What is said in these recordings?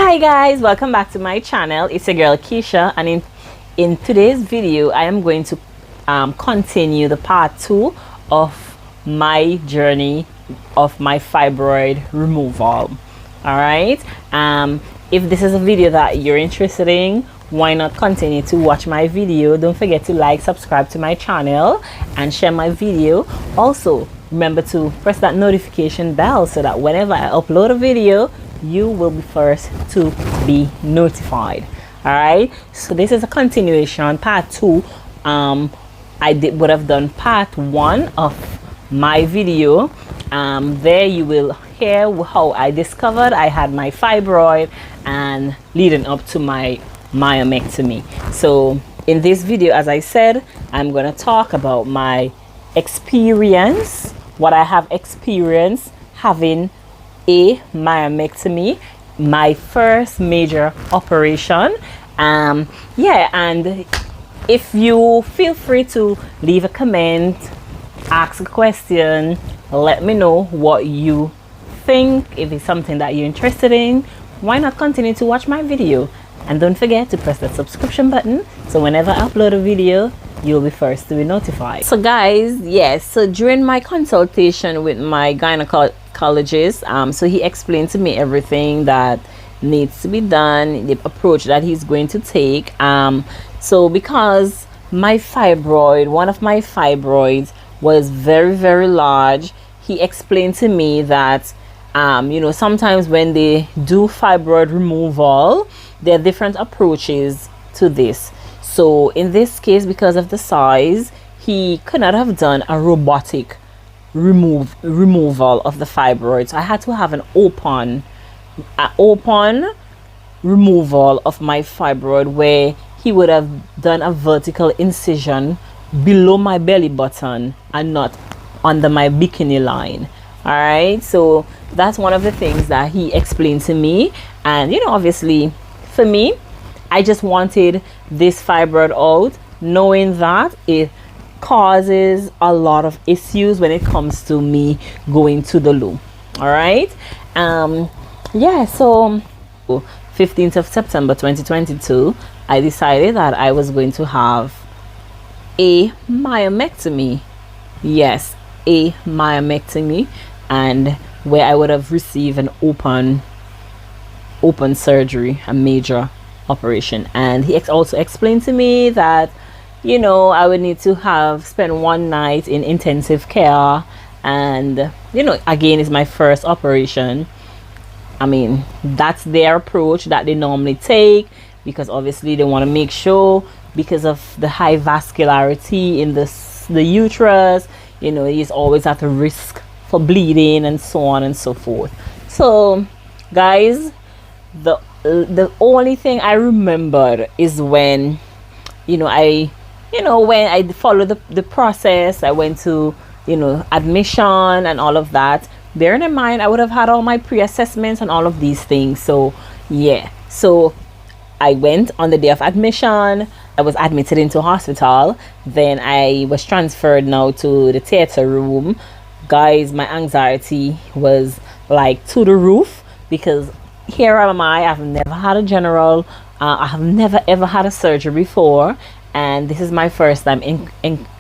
Hi guys, welcome back to my channel. It's your girl Keisha, and in today's video I am going to continue the part 2 of my journey of my fibroid removal. All right, if this is a video that you're interested in, why not continue to watch my video? Don't forget to like, subscribe to my channel, and share my video. Also remember to press that notification bell so that whenever I upload a video, you will be first to be notified. All right, so this is a continuation, part 2. Would have done part 1 of my video. There you will hear how I discovered I had my fibroid and leading up to my myomectomy. So in this video, as I said, I'm going to talk about my experience, what I have experienced having a myomectomy, my first major operation. And if you feel free to leave a comment, ask a question, let me know what you think. If it's something that you're interested in, why not continue to watch my video? And don't forget to press the subscription button so whenever I upload a video, you'll be first to be notified. So guys, yes, so during my consultation with my gynecologist, so he explained to me everything that needs to be done, the approach that he's going to take. So because my fibroid, one of my fibroids was very, very large, he explained to me that sometimes when they do fibroid removal, there are different approaches to this. So in this case, because of the size, he could not have done a robotic removal of the fibroids. So I had to have an open removal of my fibroid, where he would have done a vertical incision below my belly button and not under my bikini line. All right, so that's one of the things that he explained to me. And obviously for me, I just wanted this fibroid out, knowing that it causes a lot of issues when it comes to me going to the loo. All right, so 15th of September 2022, I decided that I was going to have a myomectomy. Yes, a myomectomy, and where I would have received an open surgery, a major operation. And he also explained to me that I would need to spend one night in intensive care, and again, it's my first operation. I mean, that's their approach that they normally take, because obviously they want to make sure, because of the high vascularity in the uterus, is always at a risk for bleeding and so on and so forth. So guys, the only thing I remembered is when when I followed the process, I went to admission and all of that. Bearing in mind, I would have had all my pre-assessments and all of these things. So yeah, so I went on the day of admission. I was admitted into hospital. Then I was transferred now to the theater room. Guys, my anxiety was like to the roof, because here am I've never had a general, I have never ever had a surgery before, and this is my first time in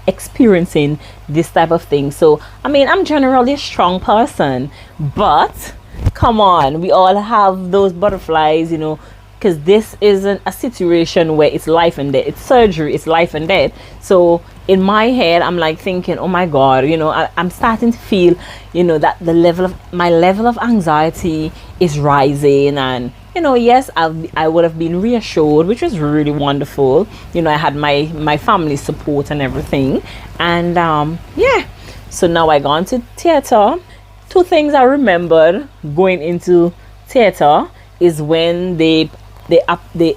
experiencing this type of thing. So I mean, I'm generally a strong person, but come on, we all have those butterflies, because this isn't a situation where it's life and death. It's surgery, it's life and death. So in my head, I'm like thinking, oh my God, I'm starting to feel, that my level of anxiety is rising. And yes, I would have been reassured, which was really wonderful. I had my family support and everything. And so now I gone to theater. Two things I remembered going into theater is when they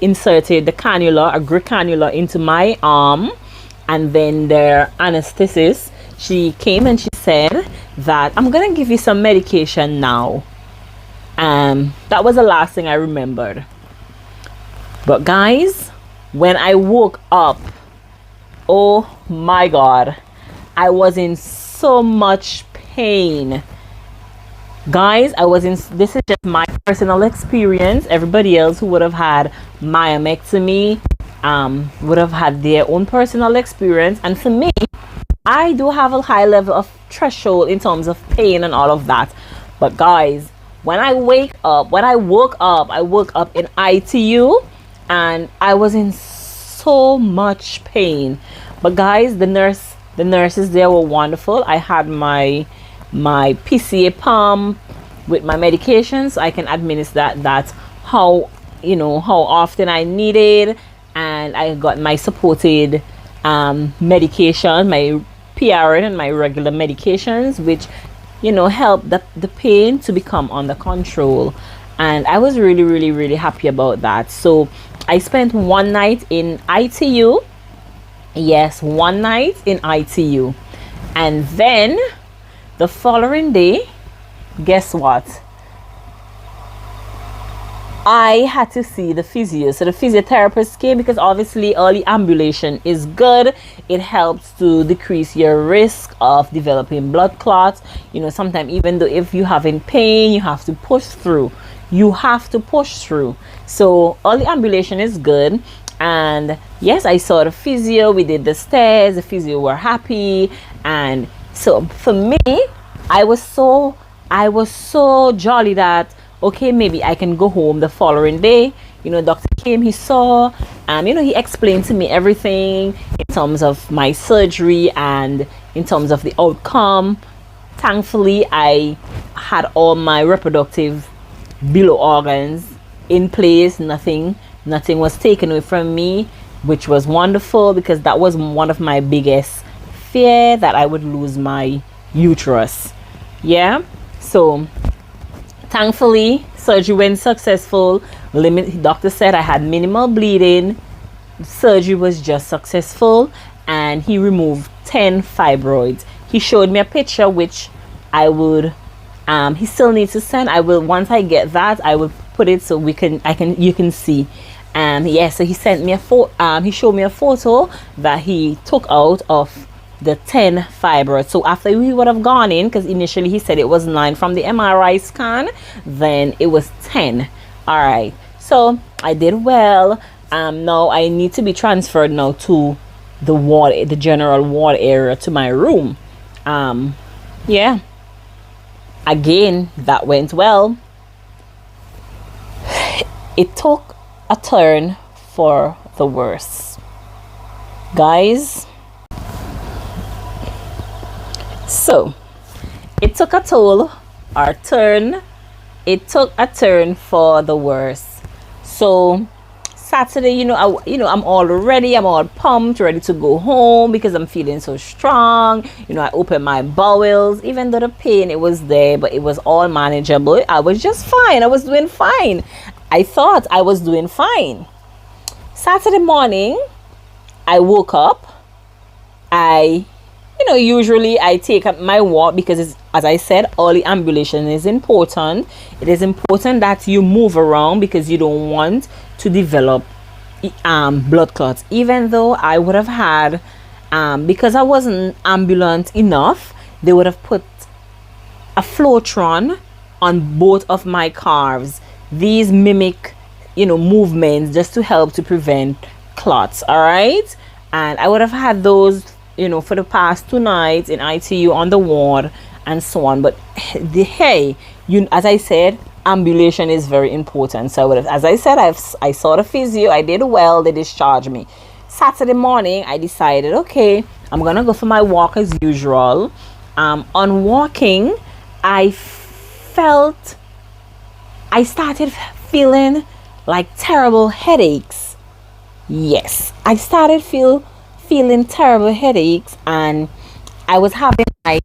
inserted the cannula, a Greek cannula, into my arm, and then their anesthetist, she came and she said that I'm gonna give you some medication now. That was the last thing I remembered. But guys, when I woke up, oh my God, I was in so much pain. Guys, I was in, this is just my personal experience. Everybody else who would have had myomectomy would have had their own personal experience. And for me, I do have a high level of threshold in terms of pain and all of that. But guys, when I woke up, I woke up in ITU and I was in so much pain. But guys, the nurses there were wonderful. I had my PCA pump with my medications. I can administer that how how often I needed, and I got my supported medication, my PRN and my regular medications, which help the pain to become under control. And I was really really really happy about that. So I spent one night in ITU. Yes, one night in ITU. And then the following day, guess what? I had to see the physio. So the physiotherapist came because obviously early ambulation is good. It helps to decrease your risk of developing blood clots. Sometimes even though if you're having pain, you have to push through. You have to push through. So early ambulation is good. And yes, I saw the physio. We did the stairs. The physio were happy. And so for me, I was so jolly that okay, maybe I can go home the following day. Doctor came, he saw, he explained to me everything in terms of my surgery and in terms of the outcome. Thankfully, I had all my reproductive below organs in place. Nothing was taken away from me, which was wonderful because that was one of my biggest fear, that I would lose my uterus. Yeah, so thankfully surgery went successful. Doctor said I had minimal bleeding. Surgery was just successful, and he removed 10 fibroids. He showed me a picture which I would he still needs to send. I will, once I get that, I will put it so you can see. So he sent me he showed me a photo that he took out of the 10 fibroids. So after we would have gone in, because initially he said it was 9 from the MRI scan, then it was 10. All right, so I did well. Now I need to be transferred now to the general ward area, to my room. Yeah, again, that went well. It took a turn for the worse, guys. So it took a turn for the worse. So Saturday, I'm all ready. I'm all pumped, ready to go home because I'm feeling so strong. I opened my bowels, even though the pain, it was there, but it was all manageable. I was just fine. I was doing fine. I thought I was doing fine. Saturday morning, I woke up. Usually I take up my walk because, as I said, early ambulation is important. It is important that you move around because you don't want to develop blood clots. Even though I would have had, because I wasn't ambulant enough, they would have put a Flotron on both of my calves. These mimic, movements just to help to prevent clots. All right, and I would have had those, for the past 2 nights in ITU on the ward and so on. But as I said, ambulation is very important. So as I said, I saw the physio. I did well. They discharged me. Saturday morning, I decided, okay, I'm gonna go for my walk as usual. On walking, I started feeling like terrible headaches. Yes, I started feeling terrible headaches, and I was having like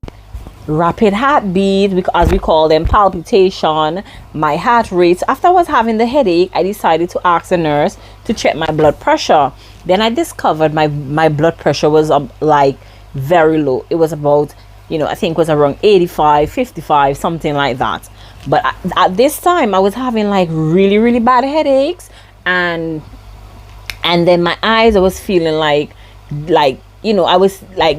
rapid heartbeat, as we call them, palpitation, my heart rates. After I was having the headache, I decided to ask the nurse to check my blood pressure. Then I discovered my blood pressure was like very low. It was about, I think it was around 85, 55, something like that. But at this time, I was having like really, really bad headaches, and then my eyes, I was feeling like I was like,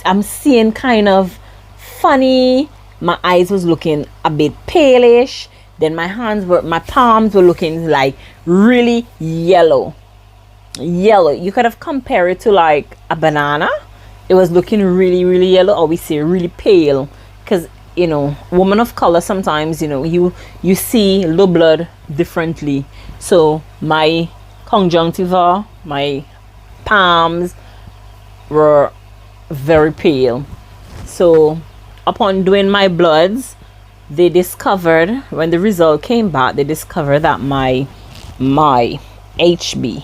I'm seeing kind of funny, my eyes was looking a bit palish. Then my palms were looking like really yellow. You could have compared it to like a banana. It was looking really, really yellow, or we say really pale, because women of color sometimes, you see low blood differently. So my conjunctiva, my palms were very pale. So upon doing my bloods, they discovered, when the result came back, they discovered that my HB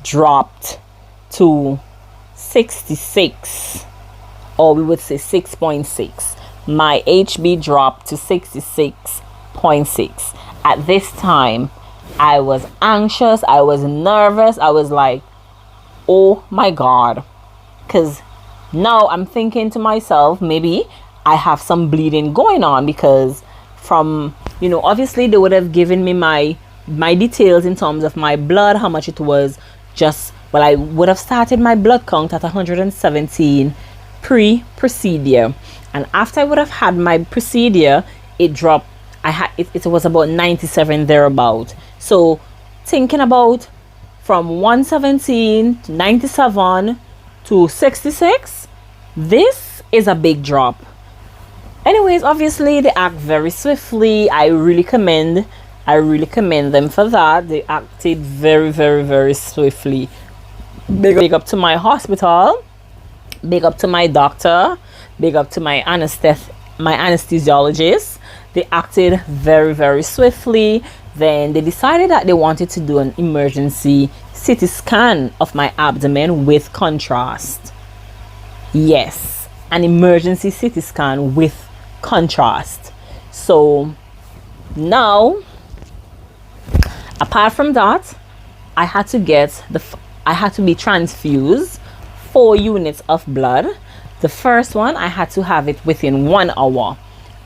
dropped to 66, or we would say 6.6. My HB dropped to 66.6. At this time, I was anxious, I was nervous, I was like, oh my God. Because now I'm thinking to myself, maybe I have some bleeding going on, because from, obviously they would have given me my details in terms of my blood, how much it was. I would have started my blood count at 117 pre-procedure, and after I would have had my procedure, it dropped. It was about 97 thereabout. So thinking about from 117 to 97 to 66, this is a big drop. Anyways, obviously they act very swiftly. I really commend them for that. They acted very, very, very swiftly. Big up to my hospital, big up to my doctor, big up to my anesthesiologist. They acted very, very swiftly. Then they decided that they wanted to do an emergency CT scan of my abdomen with contrast. Yes, an emergency CT scan with contrast. So now, apart from that, I had to be transfused 4 units of blood. The first one, I had to have it within 1 hour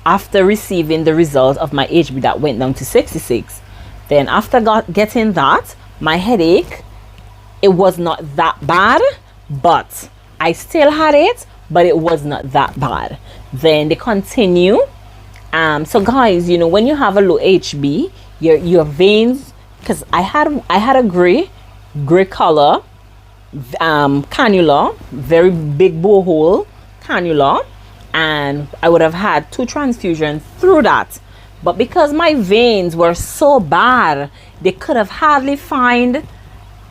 after receiving the result of my HB that went down to 66. Then after getting that, my headache, it was not that bad, but I still had it, but it was not that bad. Then they continue. So guys, when you have a low HB, your veins, because I had a gray color cannula, very big borehole cannula, and I would have had 2 transfusions through that. But because my veins were so bad, they could have hardly find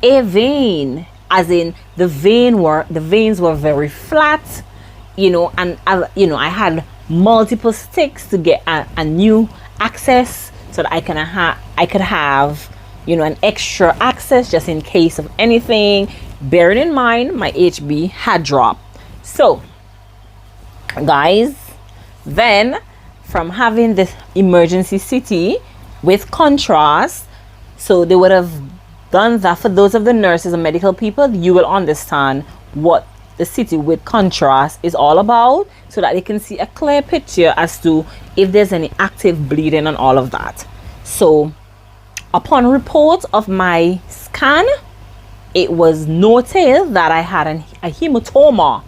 a vein, as in the veins were very flat, and I had multiple sticks to get a new access, so that I could have an extra access just in case of anything, bearing in mind my HB had dropped. So guys, then from having this emergency CT with contrast, so they would have done that. For those of the nurses and medical people, you will understand what the CT with contrast is all about, so that they can see a clear picture as to if there's any active bleeding and all of that. So upon report of my scan, it was noted that I had a hematoma,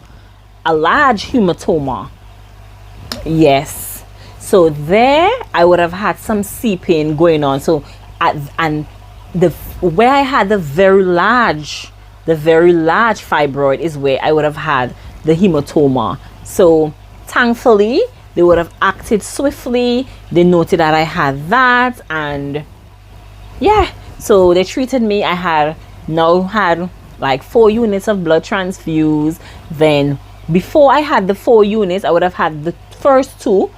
a large hematoma. Yes. So there I would have had some seeping going on. So where I had the very large fibroid is where I would have had the hematoma. So thankfully they would have acted swiftly. They noted that I had that, and yeah, so they treated me. I had like 4 units of blood transfused. Then before I had the 4 units, I would have had the first 2.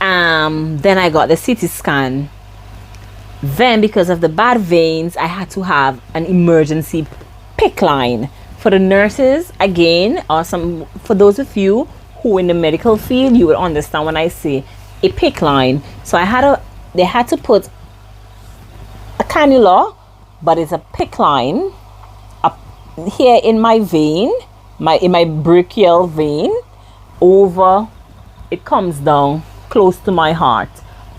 Then I got the CT scan. Then because of the bad veins, I had to have an emergency PICC line. For the nurses, again, for those of you who in the medical field, you will understand when I say a PICC line. So they had to put a cannula, but it's a PICC line up here in my vein, in my brachial vein, over, it comes down close to my heart.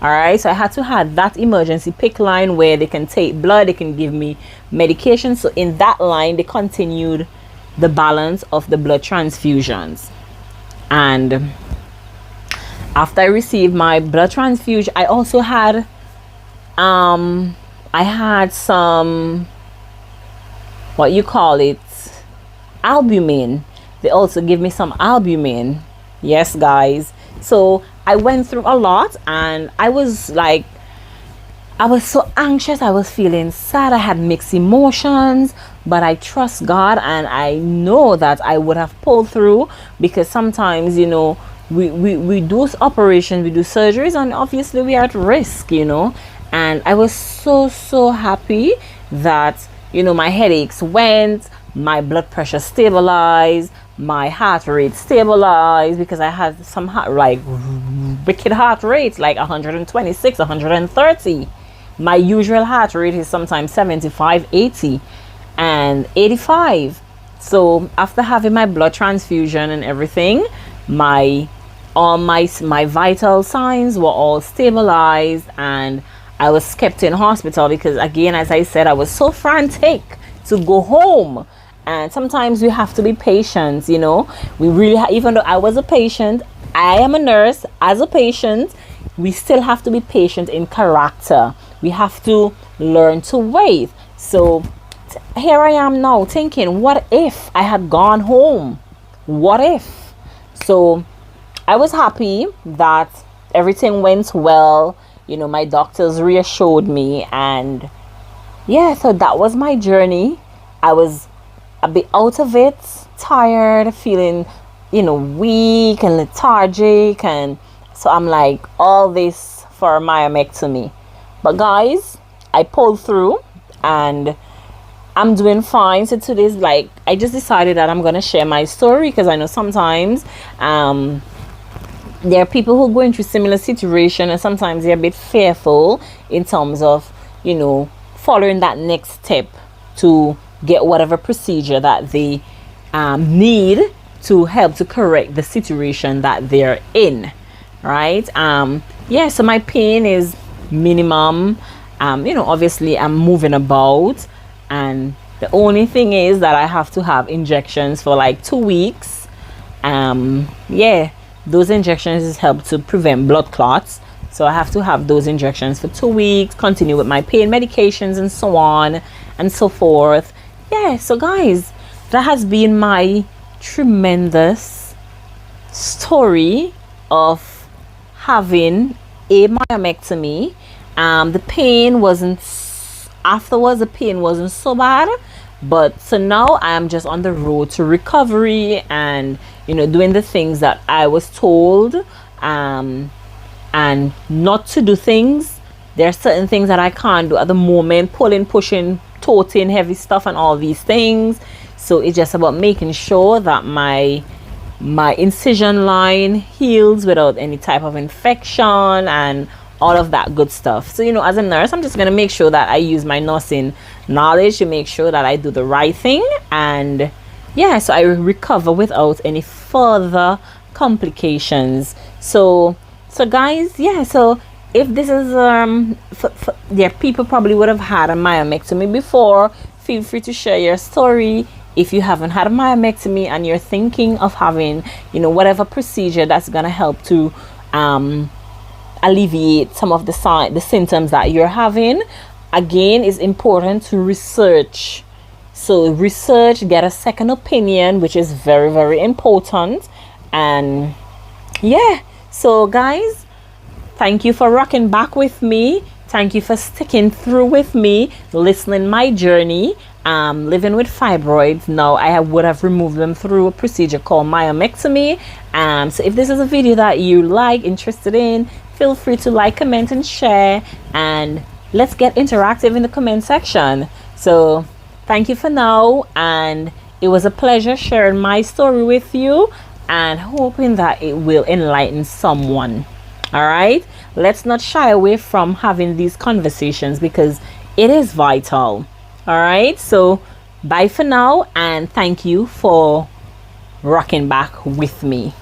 All right, so I had to have that emergency PICC line where they can take blood, they can give me medication. So in that line, they continued the balance of the blood transfusions. And after I received my blood transfusion, I also had I had some, what you call it, albumin. They also give me some albumin. Yes, guys. So I went through a lot, and I was like, I was so anxious. I was feeling sad. I had mixed emotions, but I trust God, and I know that I would have pulled through, because sometimes, you know, we do operations, we do surgeries, and obviously we are at risk, you know. And I was so happy that, you know, my headaches went, my blood pressure stabilized, my heart rate stabilized, because I had some like wicked heart rates, like 126, 130. My usual heart rate is sometimes 75, 80, and 85. So after having my blood transfusion and everything, my vital signs were all stabilized, and I was kept in hospital because, again, as I said, I was so frantic to go home. And sometimes we have to be patient, you know. We really even though I was a patient, I am a nurse. As a patient, we still have to be patient in character. We have to learn to wait. So here I am now thinking, what if I had gone home? What if? So I was happy that everything went well. You know, my doctors reassured me, and yeah, so that was my journey. I was a bit out of it, tired, feeling, you know, weak and lethargic, and so I'm like, all this for a myomectomy. But guys, I pulled through, and I'm doing fine. So today's like, I just decided that I'm gonna share my story, because I know sometimes there are people who are going through similar situation, and sometimes they're a bit fearful in terms of, you know, following that next step to get whatever procedure that they need to help to correct the situation that they're in, right? Yeah, so my pain is minimum. You know, obviously I'm moving about, and the only thing is that I have to have injections for like 2 weeks. Yeah, those injections help to prevent blood clots, so I have to have those injections for 2 weeks, continue with my pain medications and so on and so forth. Yeah, so guys, that has been my tremendous story of having a myomectomy. The pain wasn't, afterwards the pain wasn't so bad, but so now I am just on the road to recovery, and, you know, doing the things that I was told, and not to do things. There are certain things that I can't do at the moment, pulling, pushing, toting heavy stuff and all these things. So it's just about making sure that my incision line heals without any type of infection and all of that good stuff. So, you know, as a nurse, I'm just going to make sure that I use my nursing knowledge to make sure that I do the right thing, and yeah, so I recover without any further complications. So guys, yeah, so if this is yeah, people probably would have had a myomectomy before, feel free to share your story. If you haven't had a myomectomy and you're thinking of having, you know, whatever procedure that's gonna help to alleviate some of the symptoms that you're having, again, it's important to research. So research, get a second opinion, which is very important. And yeah, so guys, thank you for rocking back with me. Thank you for sticking through with me, listening my journey, living with fibroids. Now I would have removed them through a procedure called myomectomy. So if this is a video that you like, interested in, feel free to like, comment, and share, and let's get interactive in the comment section. So thank you for now, and it was a pleasure sharing my story with you, and hoping that it will enlighten someone. All right, let's not shy away from having these conversations, because it is vital. All right, so bye for now, and thank you for rocking back with me.